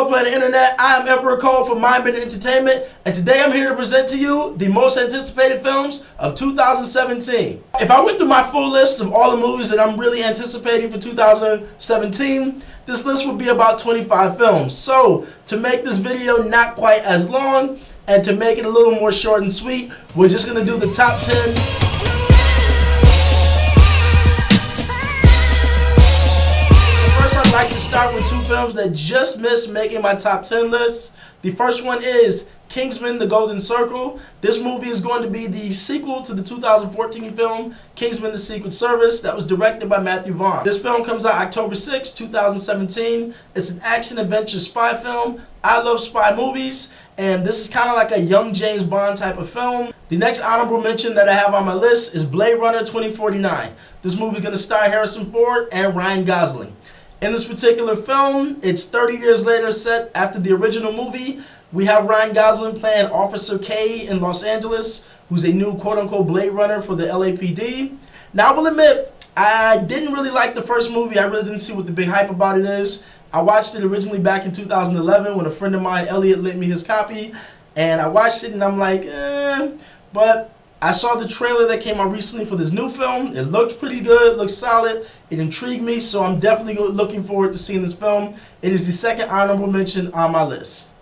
Hello Planet Internet, I am Emperor Cole from Mindbender Entertainment, and today I'm here to present to you the most anticipated films of 2017. If I went through my full list of all the movies that I'm really anticipating for 2017, this list would be about 25 films. So, to make this video not quite as long, and to make it a little more short and sweet, we're just going to do the top 10. I'd like to start with two films that just missed making my top 10 list. The first one is Kingsman: The Golden Circle. This movie is going to be the sequel to the 2014 film Kingsman: The Secret Service that was directed by Matthew Vaughn. This film comes out October 6, 2017. It's an action-adventure spy film. I love spy movies, and this is kind of like a young James Bond type of film. The next honorable mention that I have on my list is Blade Runner 2049. This movie is going to star Harrison Ford and Ryan Gosling. In this particular film, it's 30 years later, set after the original movie. We have Ryan Gosling playing Officer K in Los Angeles, who's a new quote-unquote Blade Runner for the LAPD. Now, I will admit, I didn't really like the first movie. I really didn't see what the big hype about it is. I watched it originally back in 2011 when a friend of mine, Elliot, lent me his copy. And I watched it and I'm like, but I saw the trailer that came out recently for this new film. It looked pretty good, looked solid. It intrigued me, so I'm definitely looking forward to seeing this film. It is the second honorable mention on my list.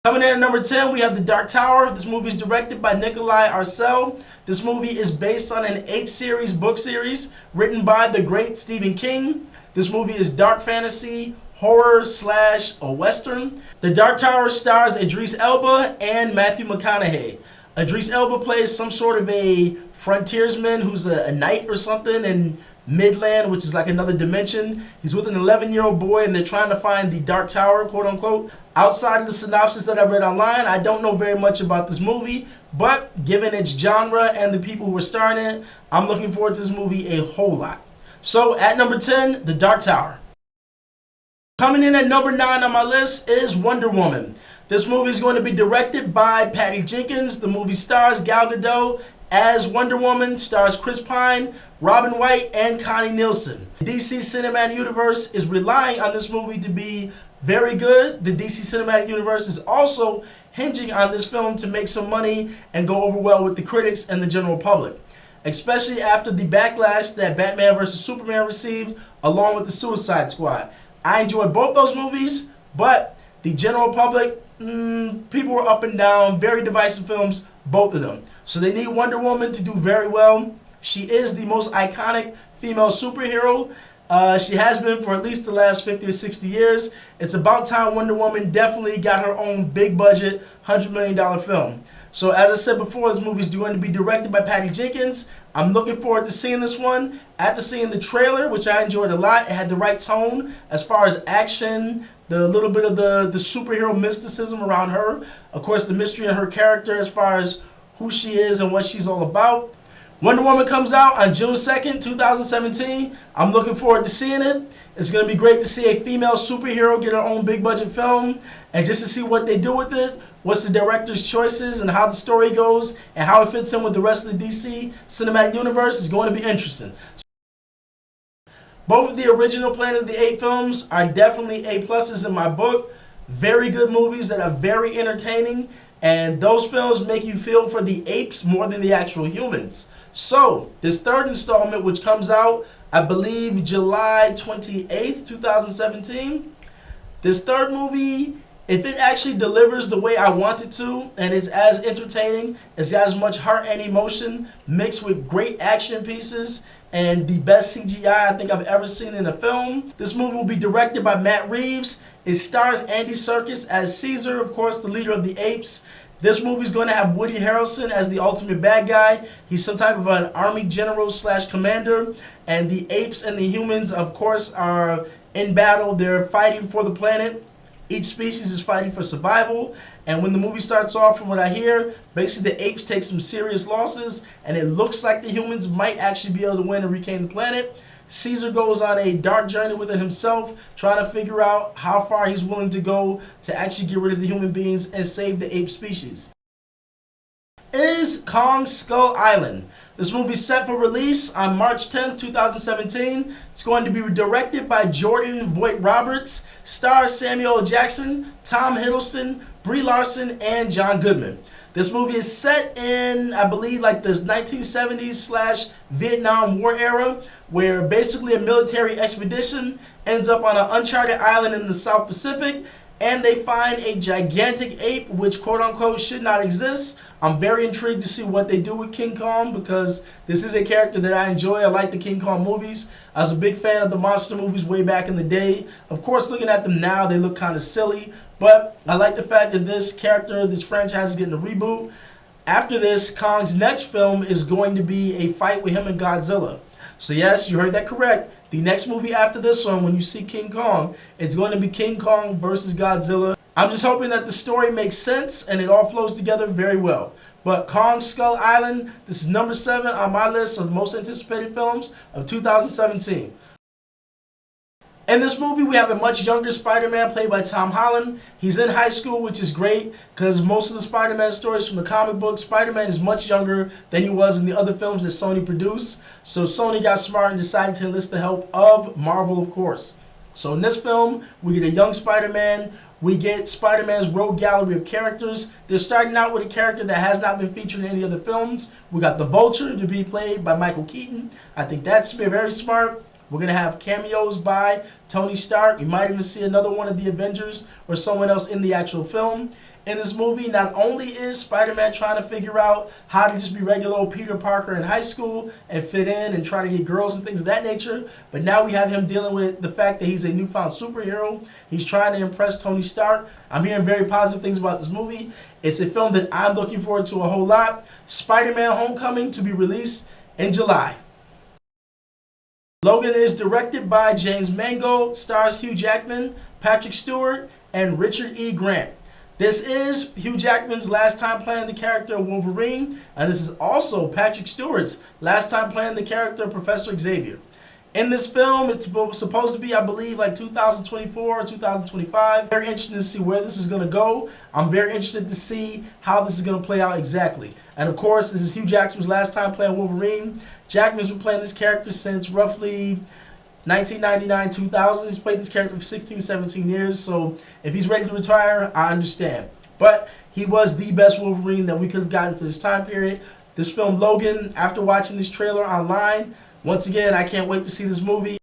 Coming in at number 10, we have The Dark Tower. This movie is directed by Nikolai Arcel. This movie is based on an 8-series book series written by the great Stephen King. This movie is dark fantasy, horror / a western. The Dark Tower stars Idris Elba and Matthew McConaughey. Idris Elba plays some sort of a frontiersman who's a knight or something in Midland, which is like another dimension. He's with an 11-year-old boy and they're trying to find the Dark Tower, quote unquote. Outside of the synopsis that I read online, I don't know very much about this movie, but given its genre and the people who are starring in it, I'm looking forward to this movie a whole lot. So at number 10, The Dark Tower. Coming in at number 9 on my list is Wonder Woman. This movie is going to be directed by Patty Jenkins. The movie stars Gal Gadot as Wonder Woman, stars Chris Pine, Robin White, and Connie Nielsen. The DC Cinematic Universe is relying on this movie to be very good. The DC Cinematic Universe is also hinging on this film to make some money and go over well with the critics and the general public, especially after the backlash that Batman vs. Superman received along with the Suicide Squad. I enjoyed both those movies, but the general public, people were up and down, very divisive films, both of them. So they need Wonder Woman to do very well. She is the most iconic female superhero. She has been for at least the last 50 or 60 years. It's about time Wonder Woman definitely got her own big budget, $100 million film. So as I said before, this movie is going to be directed by Patty Jenkins. I'm looking forward to seeing this one. After seeing the trailer, which I enjoyed a lot, it had the right tone as far as action, the little bit of the superhero mysticism around her. Of course, the mystery in her character as far as who she is and what she's all about. Wonder Woman comes out on June 2nd, 2017. I'm looking forward to seeing it. It's going to be great to see a female superhero get her own big budget film and just to see what they do with it, what's the director's choices and how the story goes and how it fits in with the rest of the DC Cinematic Universe is going to be interesting. Both of the original Planet of the Apes films are definitely A+ in my book. Very good movies that are very entertaining, and those films make you feel for the apes more than the actual humans. So, this third installment, which comes out, I believe, July 28th, 2017. This third movie, if it actually delivers the way I want it to, and it's as entertaining, it's got as much heart and emotion, mixed with great action pieces, and the best CGI I think I've ever seen in a film. This movie will be directed by Matt Reeves. It stars Andy Serkis as Caesar, of course, the leader of the apes. This movie is going to have Woody Harrelson as the ultimate bad guy. He's some type of an army general / commander. And the apes and the humans, of course, are in battle. They're fighting for the planet. Each species is fighting for survival. And when the movie starts off, from what I hear, basically the apes take some serious losses. And it looks like the humans might actually be able to win and reclaim the planet. Caesar goes on a dark journey within himself, trying to figure out how far he's willing to go to actually get rid of the human beings and save the ape species. Is Kong Skull Island. This movie is set for release on March 10th, 2017. It's going to be directed by Jordan Vogt-Roberts, stars Samuel L. Jackson, Tom Hiddleston, Brie Larson, and John Goodman. This movie is set in, I believe, like the 1970s / Vietnam War era, where basically a military expedition ends up on an uncharted island in the South Pacific, and they find a gigantic ape which quote unquote should not exist. I'm very intrigued to see what they do with King Kong because this is a character that I enjoy. I like the King Kong movies. I was a big fan of the monster movies way back in the day. Of course, looking at them now, they look kind of silly, but I like the fact that this character, this franchise is getting a reboot. After this, Kong's next film is going to be a fight with him and Godzilla. So yes, you heard that correct. The next movie after this one, when you see King Kong, it's going to be King Kong versus Godzilla. I'm just hoping that the story makes sense and it all flows together very well. But Kong Skull Island, this is number 7 on my list of most anticipated films of 2017. In this movie, we have a much younger Spider-Man played by Tom Holland. He's in high school, which is great because most of the Spider-Man stories from the comic book, Spider-Man is much younger than he was in the other films that Sony produced. So Sony got smart and decided to enlist the help of Marvel, of course. So in this film, we get a young Spider-Man. We get Spider-Man's rogue gallery of characters. They're starting out with a character that has not been featured in any other films. We got the Vulture to be played by Michael Keaton. I think that's very smart. We're going to have cameos by Tony Stark. You might even see another one of the Avengers or someone else in the actual film. In this movie, not only is Spider-Man trying to figure out how to just be regular old Peter Parker in high school and fit in and try to get girls and things of that nature, but now we have him dealing with the fact that he's a newfound superhero. He's trying to impress Tony Stark. I'm hearing very positive things about this movie. It's a film that I'm looking forward to a whole lot. Spider-Man Homecoming to be released in July. Logan is directed by James Mangold, stars Hugh Jackman, Patrick Stewart, and Richard E. Grant. This is Hugh Jackman's last time playing the character of Wolverine, and this is also Patrick Stewart's last time playing the character of Professor Xavier. In this film, it's supposed to be, I believe, like 2024 or 2025. Very interested to see where this is going to go. I'm very interested to see how this is going to play out exactly. And of course, this is Hugh Jackman's last time playing Wolverine. Jackman's been playing this character since roughly 1999, 2000. He's played this character for 16, 17 years. So if he's ready to retire, I understand. But he was the best Wolverine that we could have gotten for this time period. This film, Logan, after watching this trailer online, once again, I can't wait to see this movie.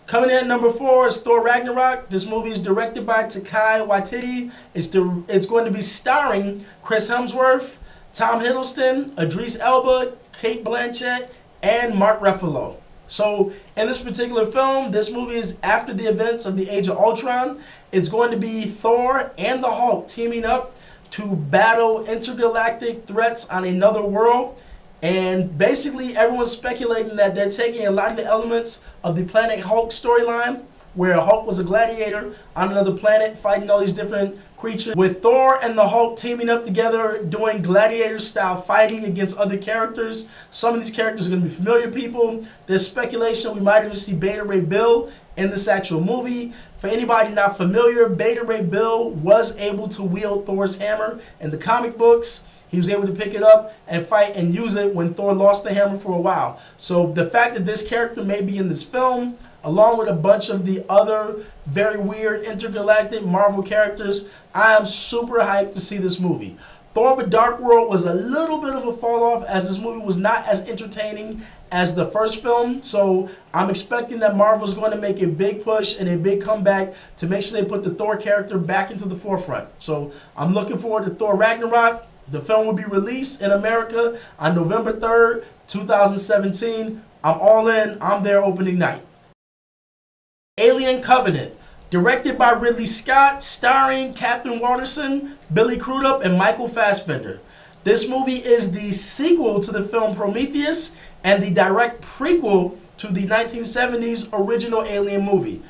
Coming in at number 4 is Thor Ragnarok. This movie is directed by Taika Waititi. It's going to be starring Chris Hemsworth, Tom Hiddleston, Idris Elba, Cate Blanchett, and Mark Ruffalo. So in this particular film, this movie is after the events of the Age of Ultron. It's going to be Thor and the Hulk teaming up to battle intergalactic threats on another world. And basically everyone's speculating that they're taking a lot of the elements of the Planet Hulk storyline, where Hulk was a gladiator on another planet fighting all these different creatures, with Thor and the Hulk teaming up together doing gladiator style fighting against other characters. Some of these characters are going to be familiar people. There's speculation we might even see Beta Ray Bill in this actual movie. For anybody not familiar, Beta Ray Bill was able to wield Thor's hammer in the comic books. He was able to pick it up and fight and use it when Thor lost the hammer for a while. So the fact that this character may be in this film, along with a bunch of the other very weird intergalactic Marvel characters, I am super hyped to see this movie. Thor: The Dark World was a little bit of a fall off, as this movie was not as entertaining as the first film. So I'm expecting that Marvel's going to make a big push and a big comeback to make sure they put the Thor character back into the forefront. So I'm looking forward to Thor Ragnarok. The film will be released in America on November 3rd, 2017. I'm all in. I'm there opening night. Alien Covenant, directed by Ridley Scott, starring Katherine Waterston, Billy Crudup, and Michael Fassbender. This movie is the sequel to the film Prometheus and the direct prequel to the 1970s original Alien movie.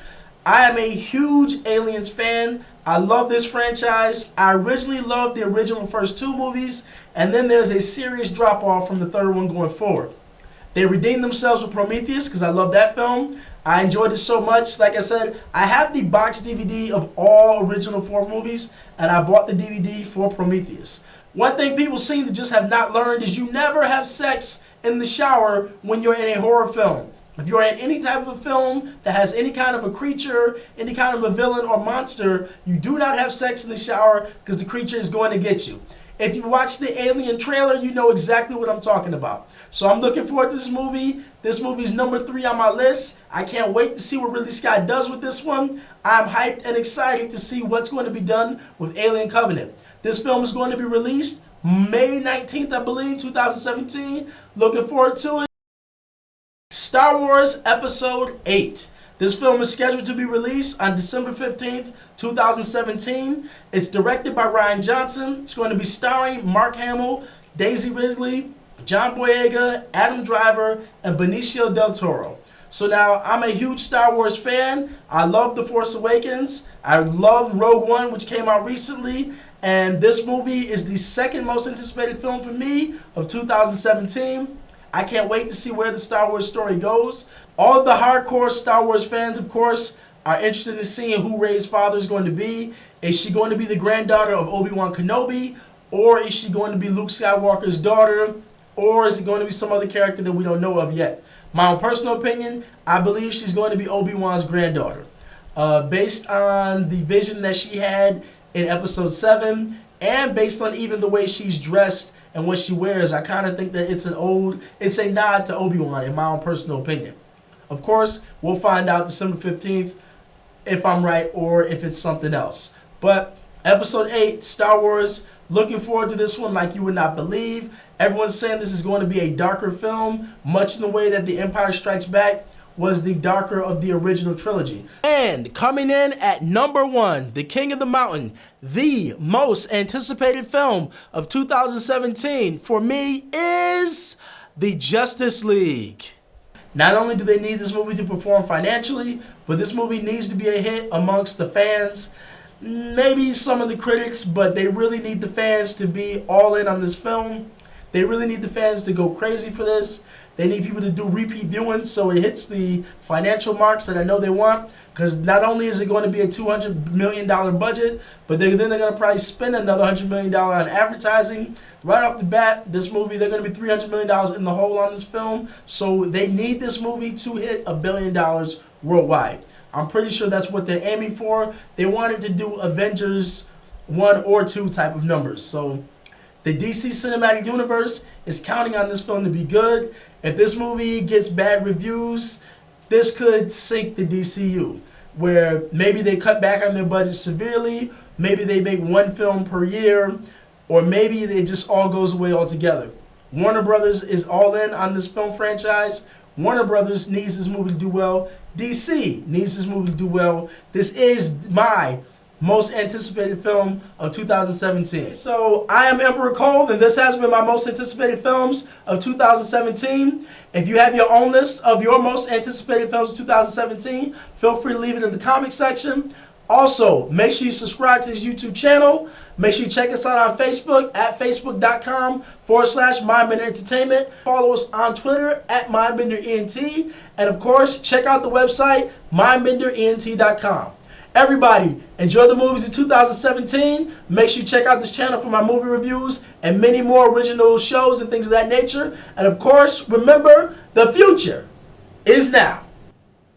I am a huge Aliens fan. I love this franchise. I originally loved the original first 2 movies, and then there's a serious drop off from the third one going forward. They redeemed themselves with Prometheus because I love that film. I enjoyed it so much. Like I said, I have the box DVD of all original 4 movies, and I bought the DVD for Prometheus. One thing people seem to just have not learned is you never have sex in the shower when you're in a horror film. If you're in any type of a film that has any kind of a creature, any kind of a villain or monster, you do not have sex in the shower because the creature is going to get you. If you watch the Alien trailer, you know exactly what I'm talking about. So I'm looking forward to this movie. This movie's number 3 on my list. I can't wait to see what Ridley Scott does with this one. I'm hyped and excited to see what's going to be done with Alien Covenant. This film is going to be released May 19th, I believe, 2017. Looking forward to it. Star Wars Episode 8. This film is scheduled to be released on December 15th, 2017. It's directed by Rian Johnson. It's going to be starring Mark Hamill, Daisy Ridley, John Boyega, Adam Driver, and Benicio del Toro. So now, I'm a huge Star Wars fan. I love The Force Awakens. I love Rogue One, which came out recently. And this movie is the second most anticipated film for me of 2017. I can't wait to see where the Star Wars story goes. All of the hardcore Star Wars fans, of course, are interested in seeing who Rey's father is going to be. Is she going to be the granddaughter of Obi-Wan Kenobi? Or is she going to be Luke Skywalker's daughter? Or is it going to be some other character that we don't know of yet? My own personal opinion, I believe she's going to be Obi-Wan's granddaughter. Based on the vision that she had in Episode 7, and based on even the way she's dressed and what she wears, I kind of think that it's a nod to Obi-Wan, in my own personal opinion. Of course, we'll find out December 15th if I'm right or if it's something else. But Episode 8, Star Wars, looking forward to this one like you would not believe. Everyone's saying this is going to be a darker film, much in the way that The Empire Strikes Back was the darker of the original trilogy. And coming in at number 1, The King of the Mountain, the most anticipated film of 2017 for me is The Justice League. Not only do they need this movie to perform financially, but this movie needs to be a hit amongst the fans, maybe some of the critics, but they really need the fans to be all in on this film. They really need the fans to go crazy for this. They need people to do repeat viewings so it hits the financial marks that I know they want. Because not only is it going to be a $200 million budget, but then they're going to probably spend another $100 million on advertising. Right off the bat, this movie, they're going to be $300 million in the hole on this film. So they need this movie to hit $1 billion worldwide. I'm pretty sure that's what they're aiming for. They wanted to do Avengers 1 or 2 type of numbers. So the DC Cinematic Universe is counting on this film to be good. If this movie gets bad reviews, this could sink the DCU, where maybe they cut back on their budget severely, maybe they make one film per year, or maybe it just all goes away altogether. Warner Brothers is all in on this film franchise. Warner Brothers needs this movie to do well. DC needs this movie to do well. This is my most anticipated film of 2017. So I am Emperor Cole, and this has been my most anticipated films of 2017. If you have your own list of your most anticipated films of 2017, feel free to leave it in the comment section. Also, make sure you subscribe to this YouTube channel. Make sure you check us out on Facebook at facebook.com/MindBender Entertainment. Follow us on Twitter at MindBenderENT. And of course, check out the website MindBenderENT.com. Everybody, enjoy the movies of 2017. Make sure you check out this channel for my movie reviews and many more original shows and things of that nature. And of course, remember, the future is now.